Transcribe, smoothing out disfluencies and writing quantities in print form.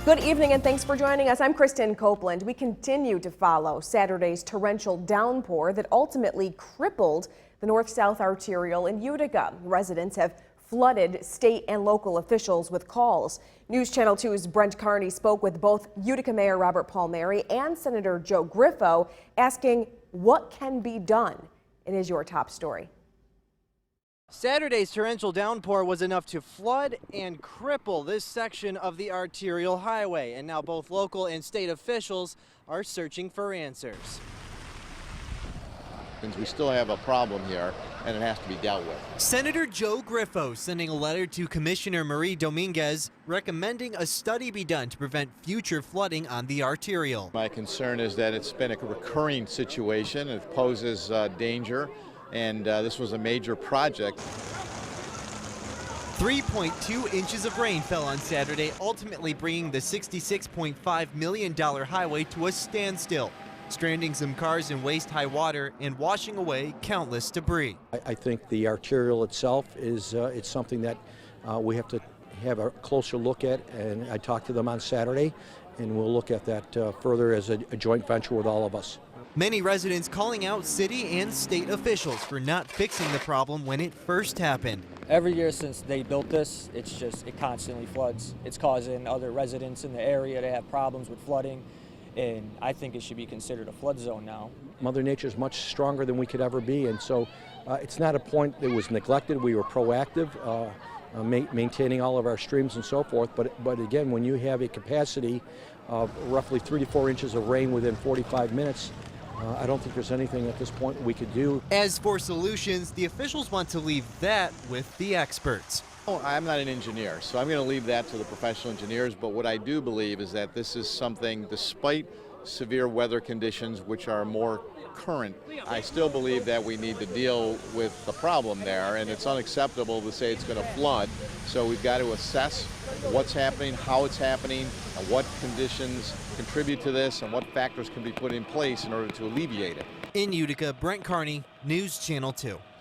Good evening and thanks for joining us. I'm Kristen Copeland. We continue to follow Saturday's torrential downpour that ultimately crippled the north-south arterial in Utica. Residents have flooded state and local officials with calls. News Channel 2's Brent Carney spoke with both Utica Mayor Robert Palmieri and Senator Joe Griffo, asking what can be done. It is your top story. Saturday's torrential downpour was enough to flood and cripple this section of the arterial highway, and now both local and state officials are searching for answers. We still have a problem here, and it has to be dealt with. Senator Joe Griffo sending a letter to Commissioner Marie Dominguez recommending a study be done to prevent future flooding on the arterial. My concern is that it's been a recurring situation. It poses danger. And this was a major project. 3.2 inches of rain fell on Saturday, ultimately bringing the $66.5 million highway to a standstill, stranding some cars in waist-high water and washing away countless debris. I think the arterial itself is it's something that we have to have a closer look at, and I talked to them on Saturday, and we'll look at that further as a joint venture with all of us. Many residents calling out city and state officials for not fixing the problem when it first happened. Every year since they built this, it constantly floods. It's causing other residents in the area to have problems with flooding, and I think it should be considered a flood zone now. Mother Nature is much stronger than we could ever be, and so it's not a point that was neglected. We were proactive, maintaining all of our streams and so forth, but again, when you have a capacity of roughly 3 to 4 inches of rain within 45 minutes, I don't think there's anything at this point we could do. As for solutions, the officials want to leave that with the experts. I'm not an engineer, so I'm going to leave that to the professional engineers, but what I do believe is that this is something, despite severe weather conditions which are more current, I still believe that we need to deal with the problem there, and it's unacceptable to say it's going to flood, so we've got to assess what's happening, how it's happening, and what conditions contribute to this, and what factors can be put in place in order to alleviate it. In Utica, Brent Carney, News Channel 2.